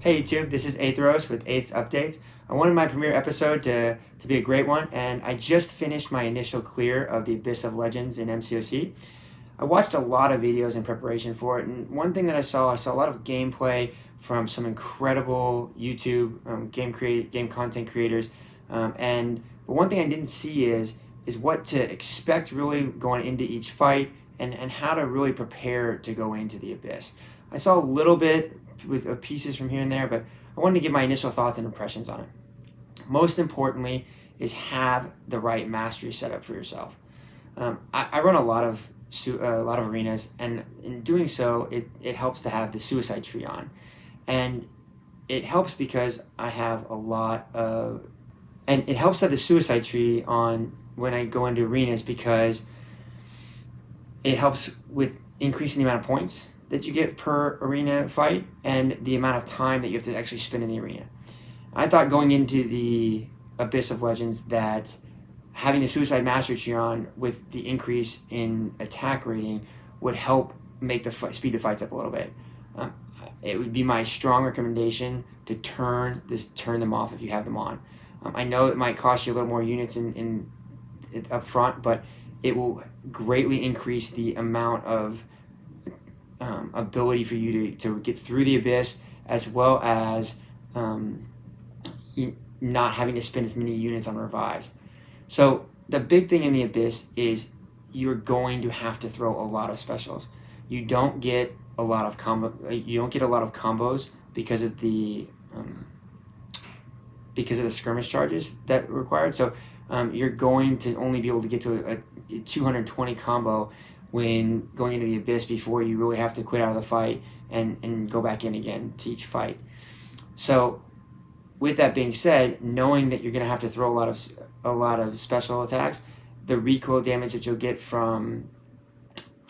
Hey YouTube, this is Aeth with Aeth's Updates. I wanted my premiere episode to be a great one, and I just finished my initial clear of the Abyss of Legends in MCOC. I watched a lot of videos in preparation for it, and one thing that I saw a lot of gameplay from some incredible YouTube game content creators, but one thing I didn't see is what to expect really going into each fight, and how to really prepare to go into the Abyss. I saw a little bit with pieces from here and there, but I wanted to give my initial thoughts and impressions on it. Most importantly is have the right mastery setup for yourself. I run a lot of arenas, and in doing so, it helps to have the suicide tree on, and it helps because I have a lot of, and it helps to have the suicide tree on when I go into arenas because it helps with increasing the amount of points that you get per arena fight and the amount of time that you have to actually spend in the arena. I thought going into the Abyss of Legends that having the Suicide Mastery tree on with the increase in attack rating would help make the speed of fights up a little bit. It would be my strong recommendation to turn them off if you have them on. I know it might cost you a little more units in up front, but it will greatly increase the amount of ability for you to get through the Abyss, as well as not having to spend as many units on revives. So the big thing in the Abyss is you're going to have to throw a lot of specials. You don't get a lot of combos because of the skirmish charges that are required. So you're going to only be able to get to a 220 combo when going into the Abyss before you really have to quit out of the fight and go back in again to each fight. So with that being said, knowing that you're going to have to throw a lot of special attacks, the recoil damage that you'll get from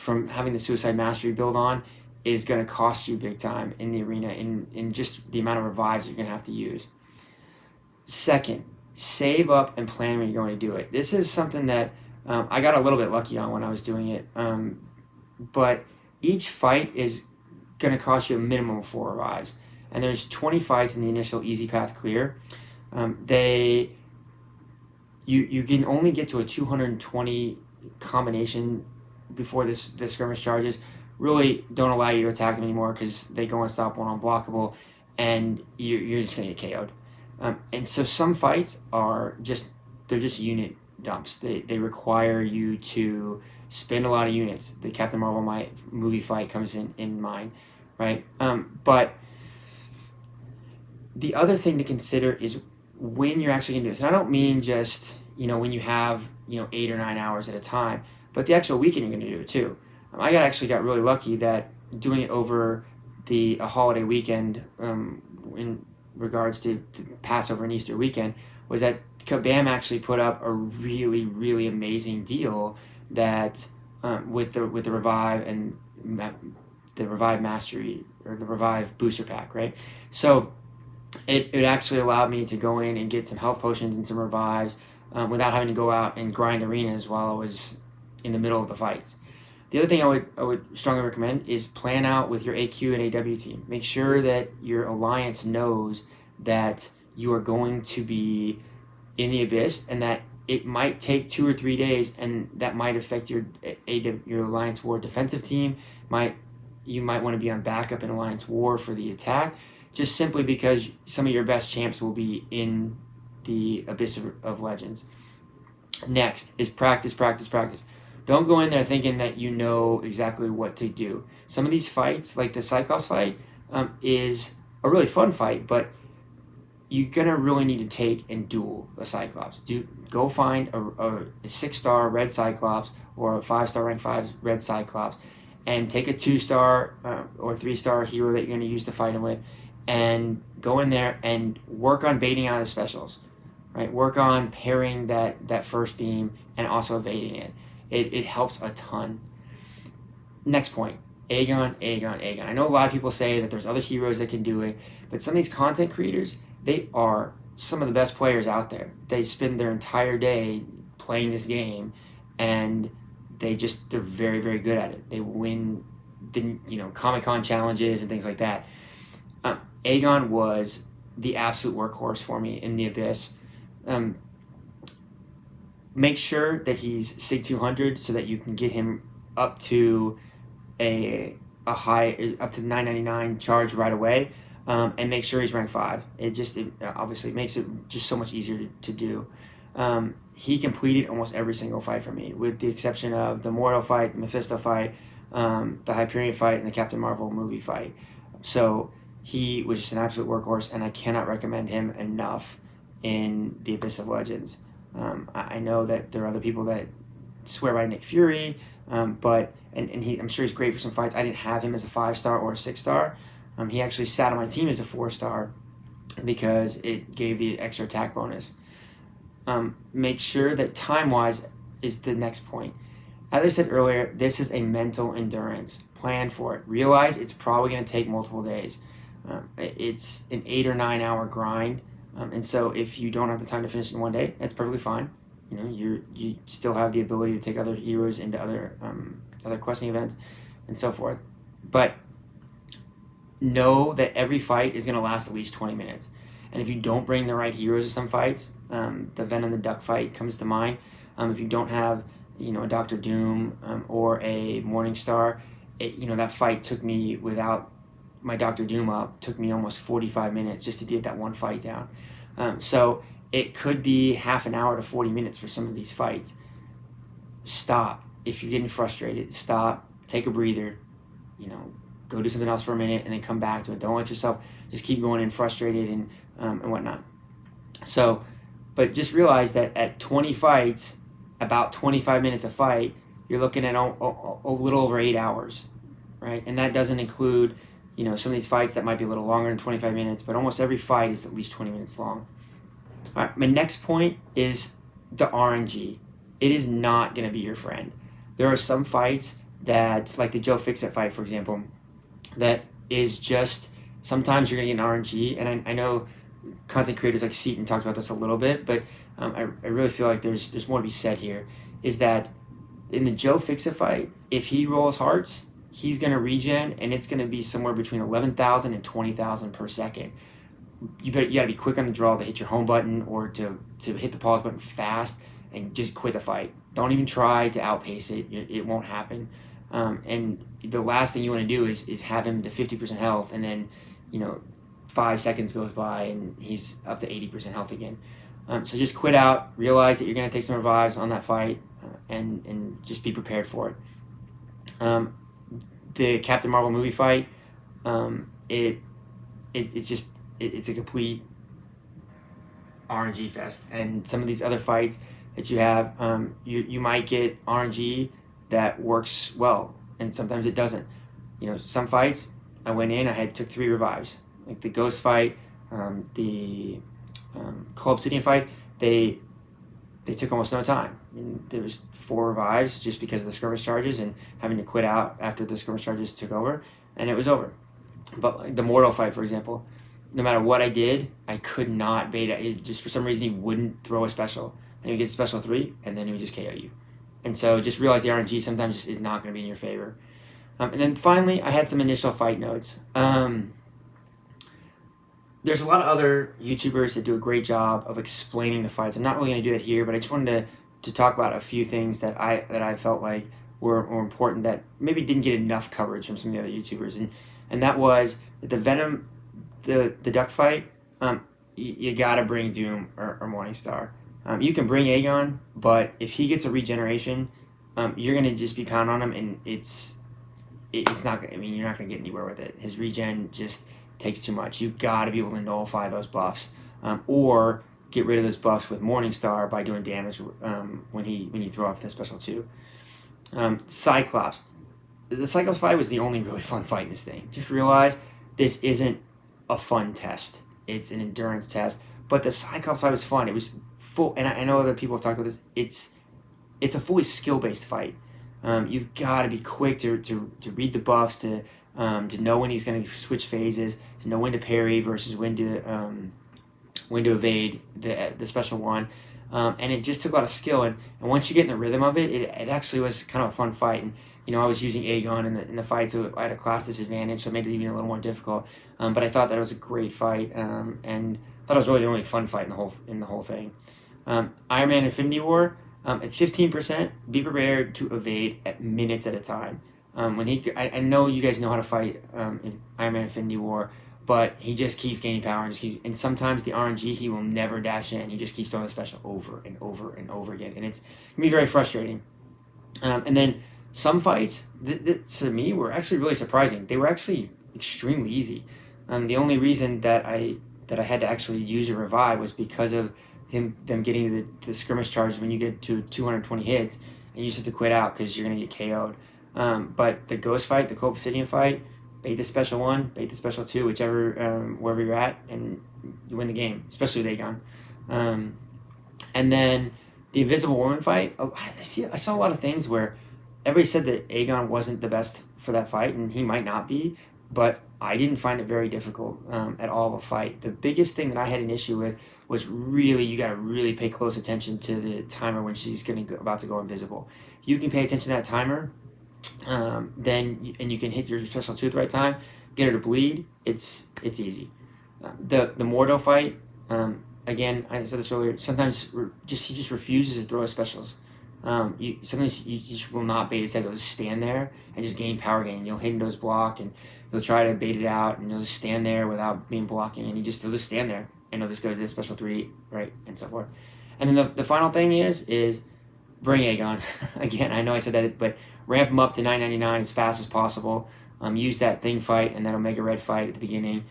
having the Suicide Mastery build on is going to cost you big time in the arena in just the amount of revives you're going to have to use. Second, save up and plan when you're going to do it. This is something that I got a little bit lucky on when I was doing it, but each fight is going to cost you a minimum of 4 revives, and there's 20 fights in the initial easy path clear. You can only get to a 220 combination before the skirmish charges really don't allow you to attack them anymore because they go unstoppable and unblockable, and you're just going to get KO'd. And so some fights they're just unit dumps. They require you to spend a lot of units. The Captain Marvel movie fight comes in mind, right? But the other thing to consider is when you're actually going to do this. And I don't mean just when you have 8 or 9 hours at a time, but the actual weekend you're going to do it too. I got really lucky that doing it over a holiday weekend in regards to Passover and Easter weekend was that Kabam actually put up a really, really amazing deal that with the Revive and the Revive Mastery or the Revive Booster Pack, right? So it actually allowed me to go in and get some health potions and some revives without having to go out and grind arenas while I was in the middle of the fights. The other thing I would strongly recommend is plan out with your AQ and AW team. Make sure that your alliance knows that you are going to be in the Abyss and that it might take 2 or 3 days, and that might affect your Alliance War defensive team. You might want to be on backup in Alliance War for the attack, just simply because some of your best champs will be in the Abyss of Legends. Next is practice, practice, practice. Don't go in there thinking that you know exactly what to do. Some of these fights, like the Cyclops fight, is a really fun fight, but you're going to really need to take and duel a Cyclops. Go find a 6-star red Cyclops or a 5-star rank 5 red Cyclops and take a 2-star or 3-star hero that you're going to use to fight him with, and go in there and work on baiting out his specials. Right? Work on parrying that first beam and also evading it. It helps a ton. Next point, Aegon. I know a lot of people say that there's other heroes that can do it, but some of these content creators, they are some of the best players out there. They spend their entire day playing this game, and they're very, very good at it. They win Comic-Con challenges and things like that. Aegon was the absolute workhorse for me in the Abyss. Make sure that he's Sig 200 so that you can get him up to a high, up to 999 charge right away, and make sure he's rank 5. It obviously makes it just so much easier to do. He completed almost every single fight for me, with the exception of the Mortal fight, Mephisto fight, the Hyperion fight, and the Captain Marvel movie fight. So he was just an absolute workhorse, and I cannot recommend him enough in the Abyss of Legends. I know that there are other people that swear by Nick Fury, but I'm sure he's great for some fights. I didn't have him as a 5-star or a 6-star. He actually sat on my team as a 4-star because it gave the extra attack bonus. Make sure that time-wise is the next point. As I said earlier, this is a mental endurance. Plan for it. Realize it's probably going to take multiple days. It's an 8 or 9 hour grind, and so if you don't have the time to finish in one day, that's perfectly fine. You still have the ability to take other heroes into other questing events and so forth. But know that every fight is going to last at least 20 minutes. And if you don't bring the right heroes to some fights, the Venom the Duck fight comes to mind. If you don't have a Doctor Doom or a Morningstar, that fight took me, without my Doctor Doom up, took me almost 45 minutes just to get that one fight down. So it could be half an hour to 40 minutes for some of these fights. Stop. If you're getting frustrated, stop, take a breather, go do something else for a minute, and then come back to it. Don't let yourself just keep going in frustrated and whatnot. So, but just realize that at 20 fights, about 25 minutes a fight, you're looking at a little over 8 hours, right? And that doesn't include, some of these fights that might be a little longer than 25 minutes, but almost every fight is at least 20 minutes long. All right, my next point is the RNG. It is not going to be your friend. There are some fights that, like the Joe Fixit fight, for example, that is just, sometimes you're going to get an RNG, and I know content creators like Seaton talked about this a little bit, but I really feel like there's more to be said here, is that in the Joe Fixit fight, if he rolls hearts, he's going to regen, and it's going to be somewhere between 11,000 and 20,000 per second. You got to be quick on the draw to hit your home button or to hit the pause button fast and just quit the fight. Don't even try to outpace it. It won't happen. And the last thing you want to do is have him to 50% health, and then 5 seconds goes by and he's up to 80% health again. So just quit out. Realize that you're going to take some revives on that fight, and just be prepared for it. The Captain Marvel movie fight, it's a complete RNG fest. And some of these other fights that you have, you might get RNG that works well, and sometimes it doesn't. Some fights I went in, took 3 revives, like the Ghost fight, the Cull Obsidian fight. They took almost no time. There was 4 revives just because of the skirmish charges and having to quit out after the skirmish charges took over, and it was over. But like the Mortal fight, for example, no matter what I did, I could not bait it. Just for some reason, he wouldn't throw a special, and he would get special 3, and then he would just KO you. And so just realize the RNG sometimes just is not going to be in your favor. And then finally, I had some initial fight notes. There's a lot of other YouTubers that do a great job of explaining the fights. I'm not really going to do it here, but I just wanted to talk about a few things that I felt like were important that maybe didn't get enough coverage from some of the other YouTubers. And that was that the Venom, the Duck fight, you got to bring Doom or Morningstar. You can bring Aegon, but if he gets a regeneration, you're going to just be pounding on him, and it's not. You're not going to get anywhere with it. His regen just takes too much. You got to be able to nullify those buffs, or get rid of those buffs with Morningstar by doing damage when you throw off the special 2. Cyclops. The Cyclops fight was the only really fun fight in this thing. Just realize this isn't a fun test. It's an endurance test. But the Cyclops fight was fun. It was full, and I know other people have talked about this. It's a fully skill-based fight. You've got to be quick to read the buffs, to know when he's going to switch phases, to know when to parry versus when to evade the special one. and it just took a lot of skill. And once you get in the rhythm of it, it actually was kind of a fun fight. And I was using Aegon in the fight, so I had a class disadvantage, so it made it even a little more difficult. But I thought that it was a great fight, and I thought it was really the only fun fight in the whole thing. Iron Man Infinity War. At 15%, be prepared to evade at minutes at a time. I know you guys know how to fight in Iron Man Infinity War, but he just keeps gaining power and sometimes the RNG he will never dash in. He just keeps throwing the special over and over and over again, and it can be very frustrating. And then some fights to me were actually really surprising. They were actually extremely easy. The only reason that I had to actually use a revive was because of them getting the skirmish charge when you get to 220 hits, and you just have to quit out because you're going to get KO'd. But the ghost fight, the cold obsidian fight, bait the special 1, bait the special 2, whichever, wherever you're at, and you win the game, especially with Aegon. And then the invisible woman fight, I saw a lot of things where everybody said that Aegon wasn't the best for that fight, and he might not be, but I didn't find it very difficult at all of a fight. The biggest thing that I had an issue with was really, you got to really pay close attention to the timer when she's about to go invisible. You can pay attention to that timer, and you can hit your special 2 at the right time, get her to bleed. It's easy. The Mordo fight, again, I said this earlier. Sometimes he just refuses to throw his specials. Sometimes you just will not bait his head. He'll just stand there and just gain power gain. You'll hit into his block and you'll try to bait it out, and you'll just stand there without being blocking, and he'll just stand there and he'll just go to the special 3, right, and so forth. And then the final thing is bring Aegon. Again, I know I said that, but ramp him up to 999 as fast as possible. Use that thing fight and that Omega Red fight at the beginning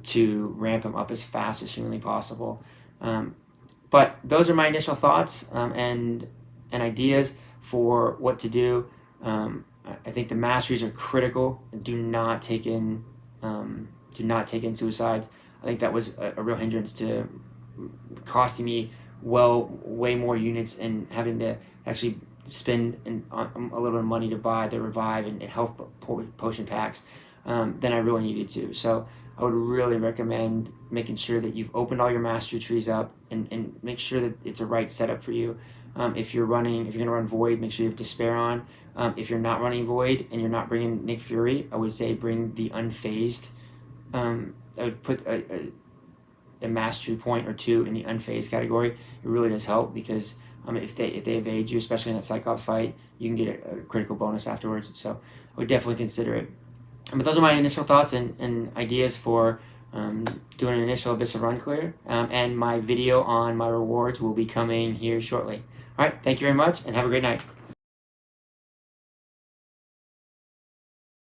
to ramp him up as fast as humanly possible. But those are my initial thoughts and ideas for what to do. I think the masteries are critical. Do not take in suicides. I think that was a real hindrance to costing me way more units and having to actually spend a little bit of money to buy the revive and health potion packs than I really needed to. So I would really recommend making sure that you've opened all your mastery trees up and make sure that it's a right setup for you. If you're going to run Void, make sure you have Despair on. If you're not running Void and you're not bringing Nick Fury, I would say bring the Unfazed. I would put a mastery point or 2 in the Unfazed category. It really does help because if they evade you, especially in that Cyclops fight, you can get a critical bonus afterwards. So I would definitely consider it. But those are my initial thoughts and ideas for doing an initial Abyssal run clear. And my video on my rewards will be coming here shortly. All right, thank you very much, and have a great night.